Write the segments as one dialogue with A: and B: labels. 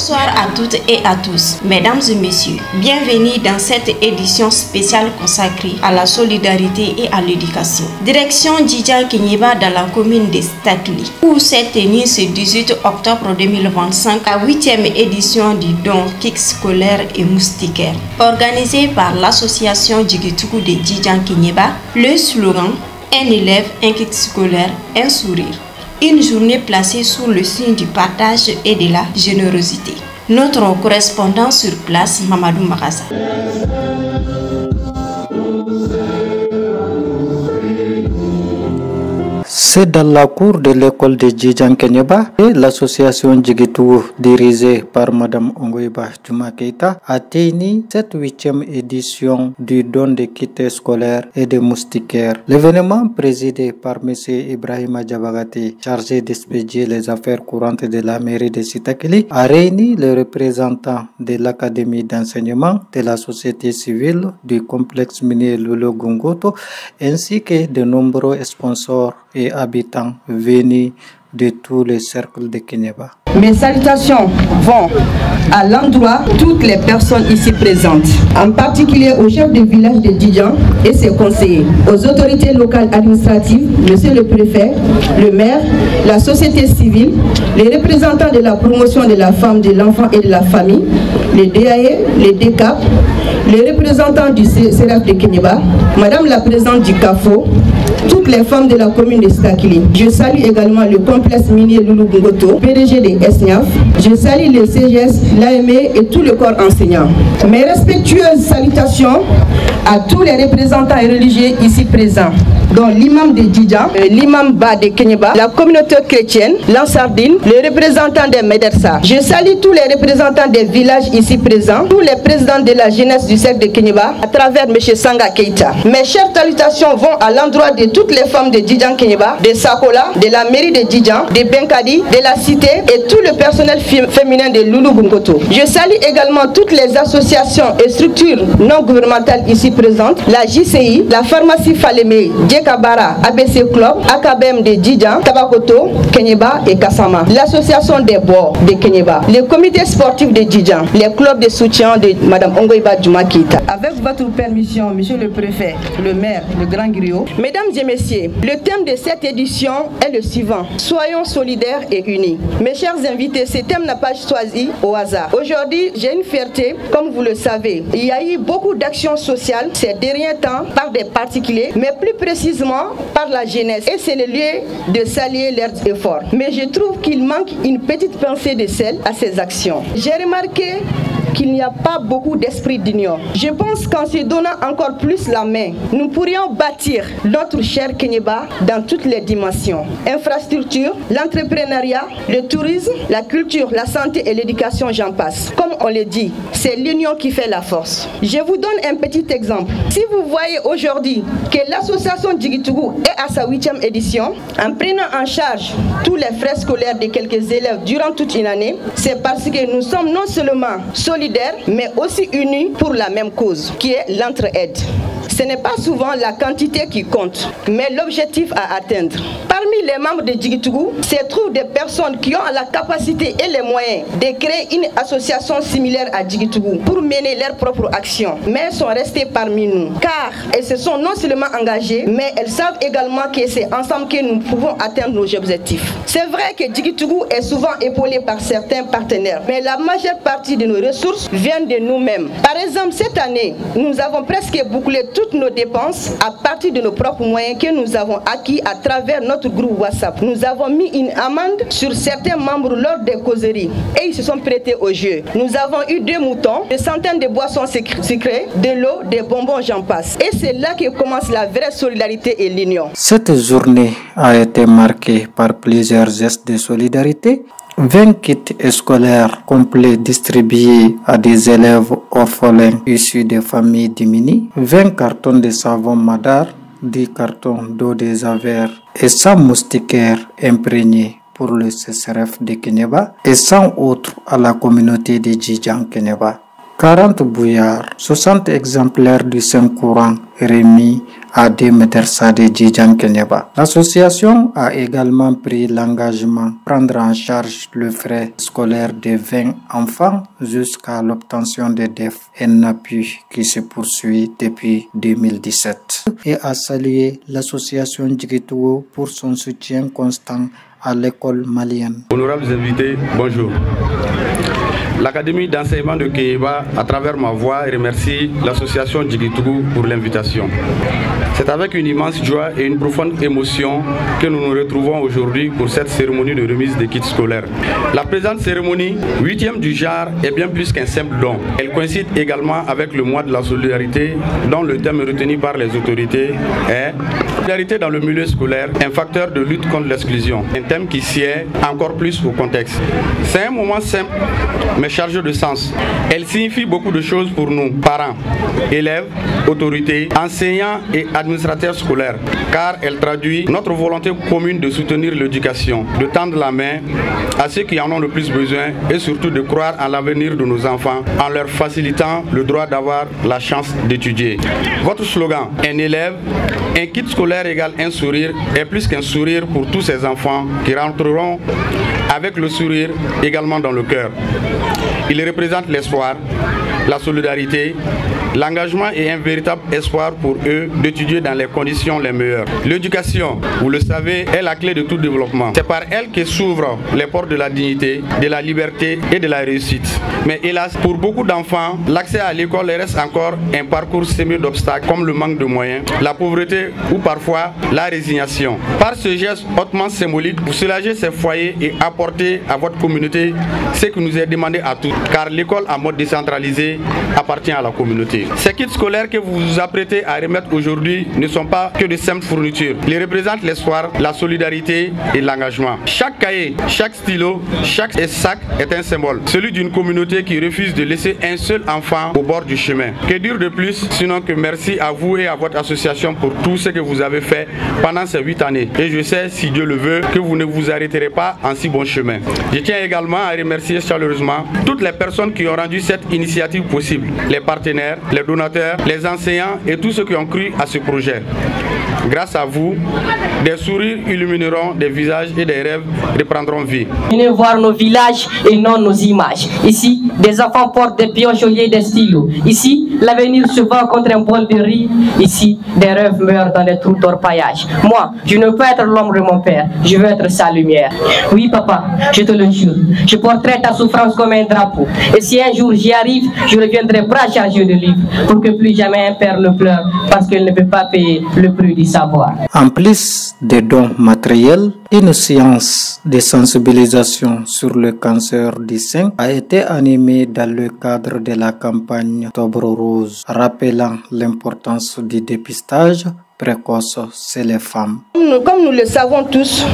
A: Bonsoir à toutes et à tous, mesdames et messieurs. Bienvenue dans cette édition spéciale consacrée à la solidarité et à l'éducation. Direction Djidja Kenyeba dans la commune de Stakli, où s'est tenue ce 18 octobre 2025 la 8e édition du don kit scolaire et moustiquaire. Organisée par l'association Djigitugu de Djidja Kenyeba, le slogan « Un élève, un kit scolaire, un sourire ». Une journée placée sous le signe du partage et de la générosité. Notre correspondant sur place, Mamadou Makaza.
B: C'est dans la cour de l'école de Djidja Kenyeba et l'association Djigitugu dirigée par Madame Ongoïba Djouma Keïta a tenu cette 8e édition du don de kits scolaires et de moustiquaires. L'événement présidé par M. Ibrahima Diabagati, chargé d'expédier les affaires courantes de la mairie de Sitakili, a réuni les représentants de l'académie d'enseignement, de la société civile, du complexe minier Lolo Gungoto, ainsi que de nombreux sponsors et habitants venus de tous les cercles de Kenyeba.
C: Mes salutations vont à l'endroit de toutes les personnes ici présentes, en particulier au chef de village de Djidja et ses conseillers, aux autorités locales administratives, monsieur le préfet, le maire, la société civile, les représentants de la promotion de la femme, de l'enfant et de la famille, les DAE, les DECAP, les représentants du CERAF de Kenyeba, madame la présidente du CAFO, toutes les femmes de la commune de Stakili. Je salue également le complexe minier Loulou Gungoto, PDG de SNIAF. Je salue le CGS, l'AME et tout le corps enseignant. Mes respectueuses salutations à tous les représentants religieux ici présents, dont l'imam de Djidja, l'imam Ba de Kenyeba, la communauté chrétienne, l'Ansardine, les représentants des Medersa. Je salue tous les représentants des villages ici présents, tous les présidents de la jeunesse du cercle de Kenyeba, à travers M. Sanga Keïta. Mes chères salutations vont à l'endroit de toutes les femmes de Djidja Kenyeba, de Sakola, de la mairie de Djidja, de Benkadi, de la cité et tout le personnel féminin de Loulou Gungoto. Je salue également toutes les associations et structures non gouvernementales ici présentes, la JCI, la pharmacie Falemé, Kabara, ABC Club, AKBM de Djidja, Tabakoto, Kenyeba et Kassama, l'association des bois de Kenyeba, le comité sportif de Djidja, les clubs de soutien de Madame Ongoïba Djouma Keïta. Avec votre permission, monsieur le préfet, le maire, le grand griot, mesdames et messieurs, le thème de cette édition est le suivant: soyons solidaires et unis. Mes chers invités, ce thème n'a pas choisi au hasard. Aujourd'hui, j'ai une fierté, comme vous le savez. Il y a eu beaucoup d'actions sociales ces derniers temps par des particuliers, mais plus précisément par la jeunesse, et c'est le lieu de saluer leurs efforts. Mais je trouve qu'il manque une petite pincée de sel à ces actions. J'ai remarqué qu'il n'y a pas beaucoup d'esprit d'union. Je pense qu'en se donnant encore plus la main, nous pourrions bâtir notre cher Kenyeba dans toutes les dimensions. Infrastructure, l'entrepreneuriat, le tourisme, la culture, la santé et l'éducation, j'en passe. Comme on le dit, c'est l'union qui fait la force. Je vous donne un petit exemple. Si vous voyez aujourd'hui que l'association Djigitugu est à sa 8e édition, en prenant en charge tous les frais scolaires de quelques élèves durant toute une année, c'est parce que nous sommes non seulement solidaires, mais aussi unis pour la même cause, qui est l'entraide. Ce n'est pas souvent la quantité qui compte, mais l'objectif à atteindre. Parmi les membres de Djigitugu se trouvent des personnes qui ont la capacité et les moyens de créer une association similaire à Djigitugu pour mener leurs propres actions. Mais elles sont restées parmi nous, car elles se sont non seulement engagées, mais elles savent également que c'est ensemble que nous pouvons atteindre nos objectifs. C'est vrai que Djigitugu est souvent épaulé par certains partenaires, mais la majeure partie de nos ressources viennent de nous-mêmes. Par exemple, cette année, nous avons presque bouclé toutes nos dépenses à partir de nos propres moyens que nous avons acquis à travers notre groupe WhatsApp. Nous avons mis une amende sur certains membres lors des causeries et ils se sont prêtés au jeu. Nous avons eu 2 moutons, des centaines de boissons sucrées, de l'eau, des bonbons, j'en passe. Et c'est là que commence la vraie solidarité et l'union.
B: Cette journée a été marquée par plusieurs gestes de solidarité. 20 kits scolaires complets distribués à des élèves orphelins issus des familles diminuées, 20 cartons de savon Madar, 10 cartons d'eau des Avers et 100 moustiquaires imprégnés pour le CCRF de Kenyeba et 100 autres à la communauté de Djidja Kenyeba. 40 bouillards, 60 exemplaires du Saint-Courant remis à des médecins de Djidjan Kenyeba. L'association a également pris l'engagement de prendre en charge le frais scolaire de 20 enfants jusqu'à l'obtention de DEF, un appui qui se poursuit depuis 2017. Et a salué l'association Djigituo pour son soutien constant à l'école malienne.
D: Honorables invités, bonjour. L'Académie d'enseignement de Kenyeba, à travers ma voix, remercie l'association Djigituo pour l'invitation. C'est avec une immense joie et une profonde émotion que nous nous retrouvons aujourd'hui pour cette cérémonie de remise des kits scolaires. La présente cérémonie, 8e du genre, est bien plus qu'un simple don. Elle coïncide également avec le mois de la solidarité, dont le thème retenu par les autorités est « Solidarité dans le milieu scolaire, un facteur de lutte contre l'exclusion ». Un thème qui sied encore plus au contexte. C'est un moment simple, mais chargé de sens. Elle signifie beaucoup de choses pour nous, parents, élèves, autorités, enseignants et administrateurs scolaires, car elle traduit notre volonté commune de soutenir l'éducation, de tendre la main à ceux qui en ont le plus besoin et surtout de croire en l'avenir de nos enfants en leur facilitant le droit d'avoir la chance d'étudier. Votre slogan, un élève, un kit scolaire égale un sourire, est plus qu'un sourire pour tous ces enfants qui rentreront avec le sourire également dans le cœur. Il représente l'espoir, la solidarité, l'engagement et un véritable espoir pour eux d'étudier dans les conditions les meilleures. L'éducation, vous le savez, est la clé de tout développement. C'est par elle que s'ouvrent les portes de la dignité, de la liberté et de la réussite. Mais hélas, pour beaucoup d'enfants, l'accès à l'école reste encore un parcours semé d'obstacles comme le manque de moyens, la pauvreté ou parfois la résignation. Par ce geste hautement symbolique, vous soulagez ces foyers et apportez à votre communauté ce qui nous est demandé à tous, car l'école en mode décentralisé appartient à la communauté. Ces kits scolaires que vous vous apprêtez à remettre aujourd'hui ne sont pas que de simples fournitures. Ils représentent l'espoir, la solidarité et l'engagement. Chaque cahier, chaque stylo, chaque sac est un symbole. Celui d'une communauté qui refuse de laisser un seul enfant au bord du chemin. Que dire de plus sinon que merci à vous et à votre association pour tout ce que vous avez fait pendant ces 8 années. Et je sais, si Dieu le veut, que vous ne vous arrêterez pas en si bon chemin. Je tiens également à remercier chaleureusement toutes les personnes qui ont rendu cette initiative possible. Les partenaires, les donateurs, les enseignants et tous ceux qui ont cru à ce projet. Grâce à vous, des sourires illumineront des visages et des rêves reprendront vie.
E: Venez voir nos villages et non nos images. Ici, des enfants portent des pioches au lieu des stylos. Ici, l'avenir se bat contre un bol de riz. Ici, des rêves meurent dans des trous d'orpaillage. Moi, je ne peux être l'ombre de mon père, je veux être sa lumière. Oui, papa, je te le jure, je porterai ta souffrance comme un drapeau. Et si un jour j'y arrive, je reviendrai bras chargés de livres pour que plus jamais un père ne pleure parce qu'il ne peut pas payer le prix du savoir.
B: En plus des dons matériels, une séance de sensibilisation sur le cancer du sein a été animée dans le cadre de la campagne Octobre Rose, rappelant l'importance du dépistage précoce chez les femmes.
C: Comme nous le savons tous,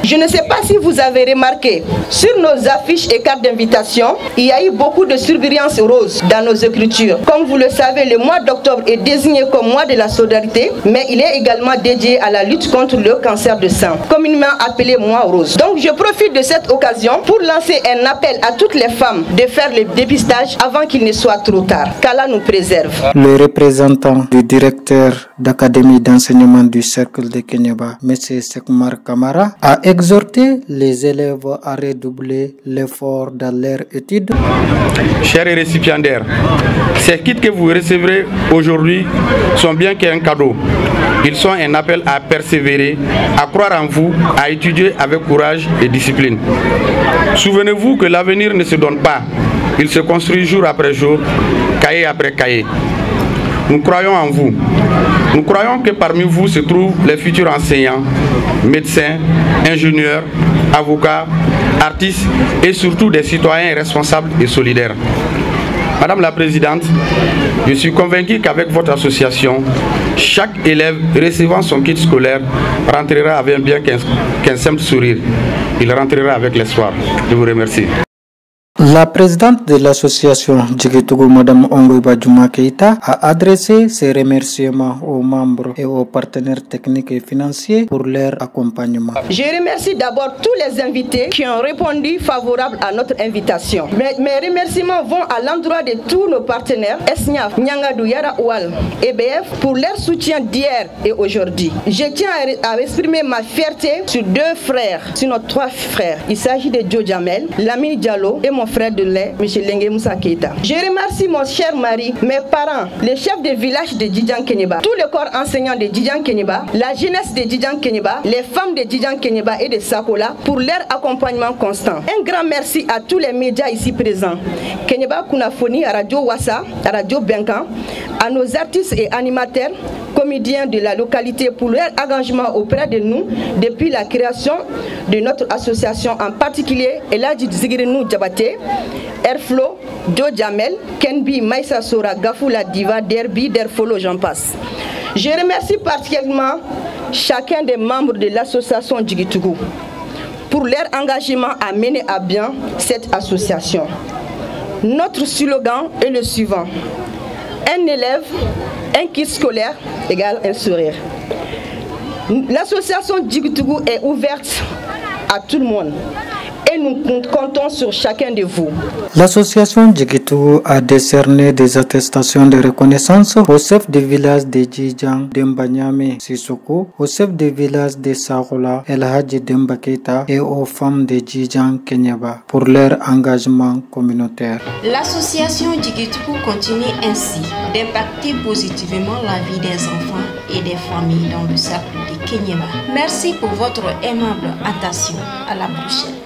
C: je ne sais pas si vous avez remarqué, sur nos affiches et cartes d'invitation, il y a eu beaucoup de surbrillance rose dans nos écritures. Comme vous le savez, le mois d'octobre est désigné comme mois de la solidarité, mais il est également dédié à la lutte contre le cancer de sein, communément appelé mois rose. Donc je profite de cette occasion pour lancer un appel à toutes les femmes de faire le dépistage avant qu'il ne soit trop tard, qu'Allah nous préserve.
B: Le représentant du directeur d'académie d'enseignement du cercle de Kenyeba, M. Sekmar Kamara, a exhorté les élèves à redoubler l'effort dans leurs études.
D: Chers récipiendaires, ces kits que vous recevrez aujourd'hui sont bien qu'un cadeau. Ils sont un appel à persévérer, à croire en vous, à étudier avec courage et discipline. Souvenez-vous que l'avenir ne se donne pas, il se construit jour après jour, cahier après cahier. Nous croyons en vous. Nous croyons que parmi vous se trouvent les futurs enseignants, médecins, ingénieurs, avocats, artistes et surtout des citoyens responsables et solidaires. Madame la Présidente, je suis convaincu qu'avec votre association, chaque élève recevant son kit scolaire rentrera avec bien qu'un simple sourire. Il rentrera avec l'espoir. Je vous remercie.
B: La présidente de l'association Djigitougou, Mme Ongoyba Djouma Keita, a adressé ses remerciements aux membres et aux partenaires techniques et financiers pour leur accompagnement.
C: Je remercie d'abord tous les invités qui ont répondu favorable à notre invitation. Mes remerciements vont à l'endroit de tous nos partenaires, SNIAF, Nyangadou, Yara Oual, EBF, pour leur soutien d'hier et aujourd'hui. Je tiens à exprimer ma fierté sur deux frères, sur nos trois frères. Il s'agit de Joe Jamel, Lamine Diallo et mon frère de lait, M. Lengue Moussa Keita. Je remercie mon cher mari, mes parents, les chefs de village de Djidjan Kenyeba, tout le corps enseignant de Djidjan Kenyeba, la jeunesse de Djidjan Kenyeba, les femmes de Djidjan Kenyeba et de Sakola pour leur accompagnement constant. Un grand merci à tous les médias ici présents. Kenyeba Kunafoni, à Radio Wassa, à Radio Benkan, à nos artistes et animateurs, comédiens de la localité pour leur engagement auprès de nous depuis la création de notre association, en particulier Eladji Zigirinou Diabaté, Airflow, Joe Jamel, Kenbi, Maïssa Sora, Gafou la Diva, Derby, Derfolo, j'en passe. Je remercie particulièrement chacun des membres de l'association Djigitougou pour leur engagement à mener à bien cette association. Notre slogan est le suivant: un élève, un kit scolaire égale un sourire. L'association Djigitougou est ouverte à tout le monde et nous comptons sur chacun de vous.
B: L'association Djigitougou a décerné des attestations de reconnaissance au chef de village de Djidjan Dembanyame Sissoko, au chef de village de Sarola El Hadji Demba Keita et aux femmes de Djidjan Kenyeba pour leur engagement communautaire.
A: L'association Djigitougou continue ainsi d'impacter positivement la vie des enfants et des familles dans le cercle de Kenyeba. Merci pour votre aimable attention. À la prochaine.